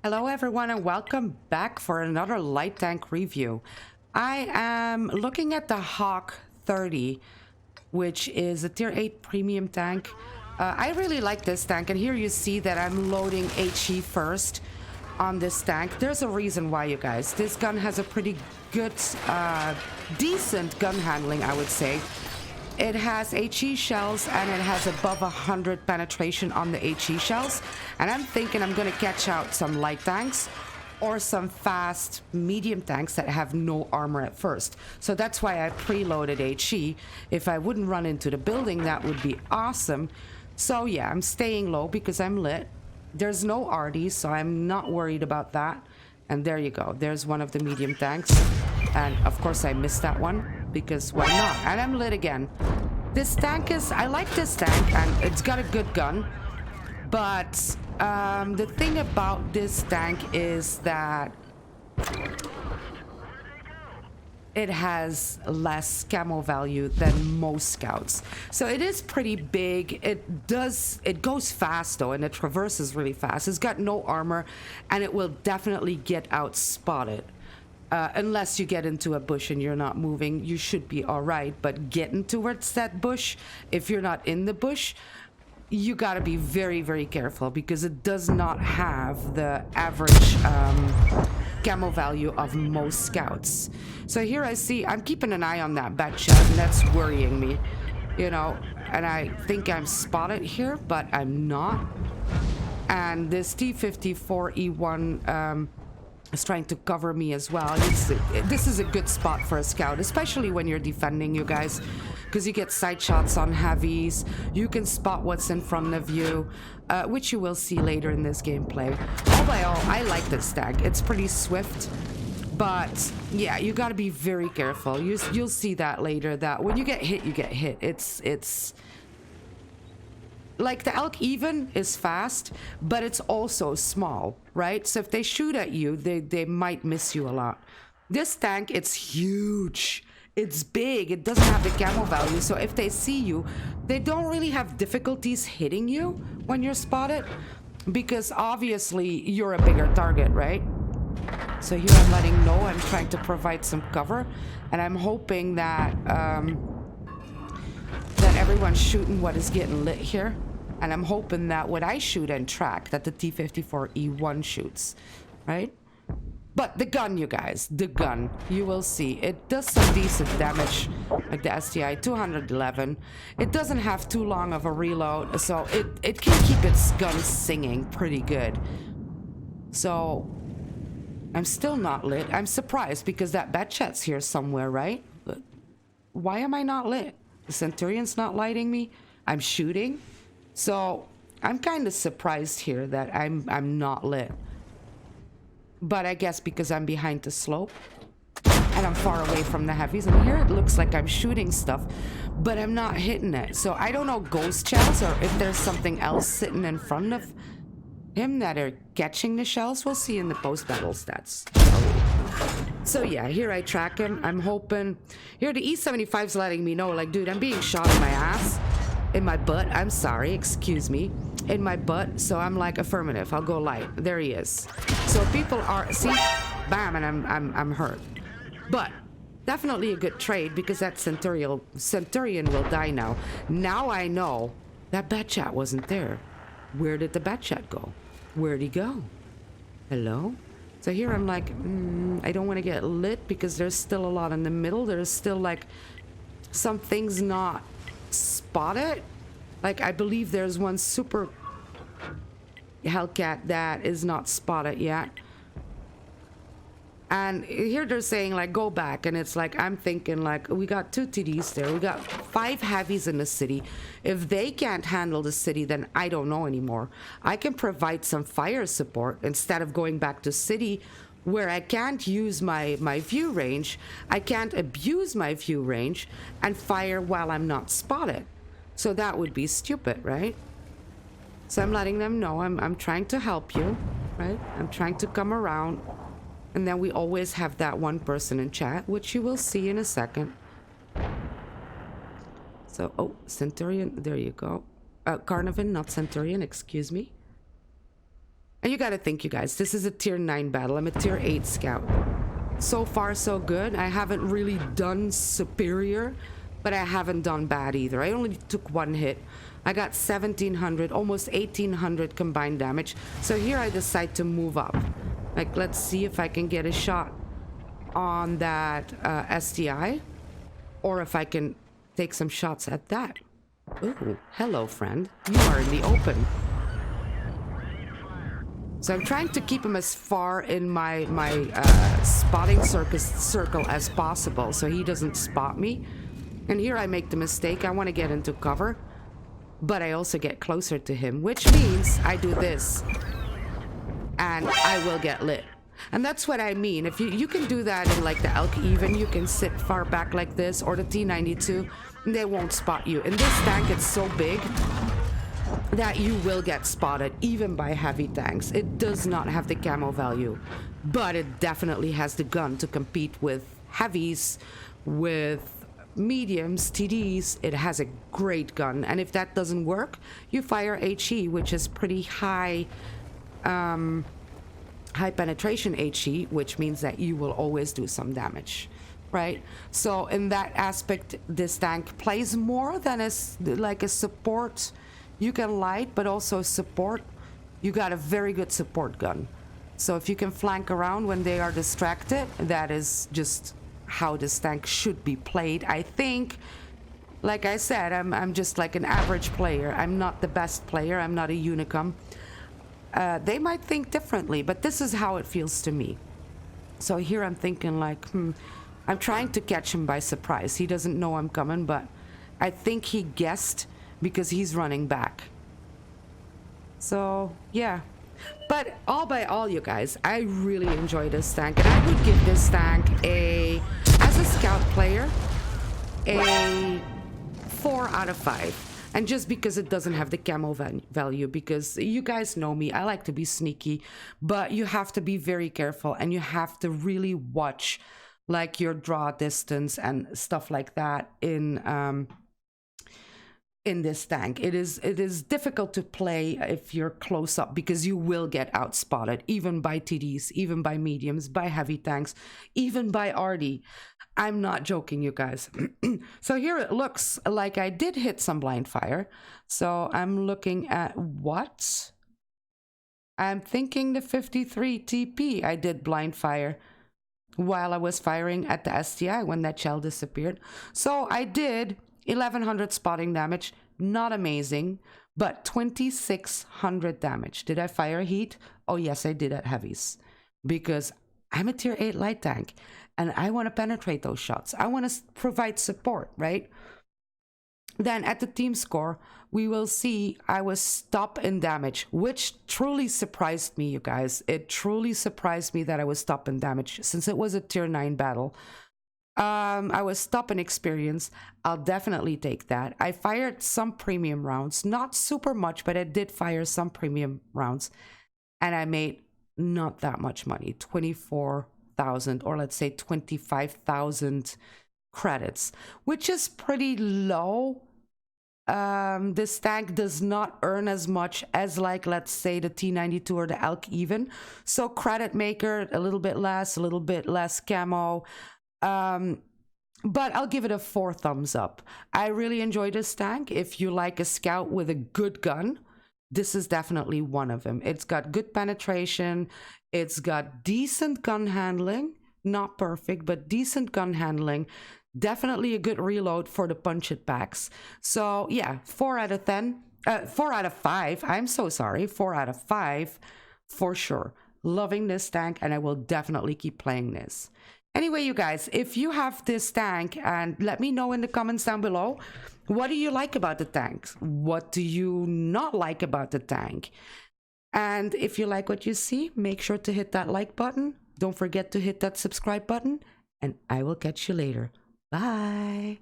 Hello everyone and welcome back for another light tank review. I am looking at the HWK 30, which is a tier 8 premium tank. I really like this tank, and here you see that I'm loading HE first on this tank. There's a reason why, you guys. This gun has a pretty good, decent gun handling, I would say. It has HE shells and it has above 100 penetration on the HE shells. And I'm thinking I'm going to catch out some light tanks or some fast medium tanks that have no armor at first. So that's why I preloaded HE. If I wouldn't run into the building, that would be awesome. So yeah, I'm staying low because I'm lit. There's no RD, so I'm not worried about that. And there you go. There's one of the medium tanks. And of course I missed that one because why not? And I'm lit again. This tank is, I like this tank and it's got a good gun. But the thing about this tank is that it has less camo value than most scouts. So it is pretty big. It goes fast though, and it traverses really fast. It's got no armor and it will definitely get out spotted. Unless you get into a bush and you're not moving, you should be all right. But getting towards that bush, if you're not in the bush, you got to be very, very careful because it does not have the average camo value of most scouts. So here I see, I'm keeping an eye on that bat chat, and that's worrying me, you know, and I think I'm spotted here, but I'm not. And this T-54E1 is trying to cover me as well. This is a good spot for a scout, especially when you're defending, you guys, because you get side shots on heavies. You can spot what's in front of you, which you will see later in this gameplay. All by all, I like this tank. It's pretty swift, but yeah, you got to be very careful. You'll see that later, that when you get hit, you get hit. It's like the elk even is fast, but it's also small, right? So if they shoot at you, they might miss you a lot. This tank, it's huge. It's big. It doesn't have the camo value. So if they see you, they don't really have difficulties hitting you when you're spotted because obviously you're a bigger target, right? So here I'm letting know I'm trying to provide some cover, and I'm hoping that that everyone's shooting what is getting lit here. And I'm hoping that what I shoot and track, that the T-54E1 shoots, right? But the gun, you guys, the gun, you will see. It does some decent damage, like the STI 211. It doesn't have too long of a reload, so it can keep its gun singing pretty good. So I'm still not lit. I'm surprised because that bat chat's here somewhere, right? But why am I not lit? The Centurion's not lighting me. I'm shooting. So I'm kind of surprised here that I'm not lit. But I guess because I'm behind the slope and I'm far away from the heavies, and here it looks like I'm shooting stuff, but I'm not hitting it. So I don't know ghost shells or if there's something else sitting in front of him that are catching the shells. We'll see in the post-battle stats. So yeah, here I track him. I'm hoping... Here the E75's letting me know, like, dude, I'm being shot in my ass. In my butt, I'm sorry, excuse me, in my butt. So I'm like, affirmative, I'll go light. There he is. So people are, see, bam, and I'm hurt. But definitely a good trade because that Centurion will die now. Now I know that bat chat wasn't there. Where did the bat chat go? Where'd he go? Hello? So here I'm like, I don't want to get lit because there's still a lot in the middle. There's still like some things not spotted. Like I believe there's one super Hellcat that is not spotted yet, and here they're saying like go back, and it's like I'm thinking like we got 2 TDs there, we got 5 heavies in the city. If they can't handle the city, then I don't know anymore. I can provide some fire support instead of going back to city where I can't use my view range. I can't abuse my view range and fire while I'm not spotted. So that would be stupid, right? So I'm letting them know I'm trying to help you, right? I'm trying to come around. And then we always have that one person in chat, which you will see in a second. So, oh, Centurion, there you go. Carnivan, not Centurion, excuse me. And you gotta think, you guys, this is a tier 9 battle. I'm a tier 8 scout. So far, so good. I haven't really done superior, but I haven't done bad either. I only took one hit. I got 1700, almost 1800 combined damage. So here I decide to move up. Like, let's see if I can get a shot on that STI, or if I can take some shots at that. Ooh, hello, friend. You are in the open. So I'm trying to keep him as far in my spotting circle as possible so he doesn't spot me. And here I make the mistake. I want to get into cover, but I also get closer to him, which means I do this. And I will get lit. And that's what I mean. If you can do that in like the Elk even, you can sit far back like this, or the T92, they won't spot you. In this tank, it's so big that you will get spotted even by heavy tanks. It does not have the camo value, but it definitely has the gun to compete with heavies, with mediums, TDs. It has a great gun, and if that doesn't work, you fire HE, which is pretty high high penetration HE, which means that you will always do some damage, right? So in that aspect, this tank plays more than like a support. You can light, but also support. You got a very good support gun. So if you can flank around when they are distracted, that is just how this tank should be played. I think, like I said, I'm just like an average player. I'm not the best player. I'm not a unicum. They might think differently, but this is how it feels to me. So here I'm thinking like, I'm trying to catch him by surprise. He doesn't know I'm coming, but I think he guessed because he's running back. So, yeah. But all by all, you guys, I really enjoy this tank. And I would give this tank as a scout player, a 4 out of 5. And just because it doesn't have the camo value, because you guys know me, I like to be sneaky, but you have to be very careful and you have to really watch like your draw distance and stuff like that in this tank. It is difficult to play if you're close up because you will get outspotted, even by TDs, even by mediums, by heavy tanks, even by RD. I'm not joking, you guys. So here it looks like I did hit some blind fire. So I'm looking at what? I'm thinking the 53 TP I did blind fire while I was firing at the STI when that shell disappeared. So I did 1100 spotting damage. Not amazing, but 2600 damage. Did I fire heat? Oh yes, I did at heavies, because I'm a tier 8 light tank and I want to penetrate those shots. I want to provide support, right? Then at the team score, we will see I was top in damage, which truly surprised me, you guys. It truly surprised me that I was top in damage since it was a tier 9 battle. I was top in experience. I'll definitely take that. I fired some premium rounds, not super much, but I did fire some premium rounds, and I made not that much money, 24,000, or let's say 25,000 credits, which is pretty low. This tank does not earn as much as, like, let's say the T92 or the Elk even. So credit maker, a little bit less camo. But I'll give it a 4 thumbs up. I really enjoy this tank. If you like a scout with a good gun, this is definitely one of them. It's got good penetration. It's got decent gun handling. Not perfect, but decent gun handling. Definitely a good reload for the punch it packs. So yeah, 4 out of 10. 4 out of 5. I'm so sorry. 4 out of 5 for sure. Loving this tank, and I will definitely keep playing this. Anyway, you guys, if you have this tank, and let me know in the comments down below, what do you like about the tank? What do you not like about the tank? And if you like what you see, make sure to hit that like button. Don't forget to hit that subscribe button, and I will catch you later. Bye.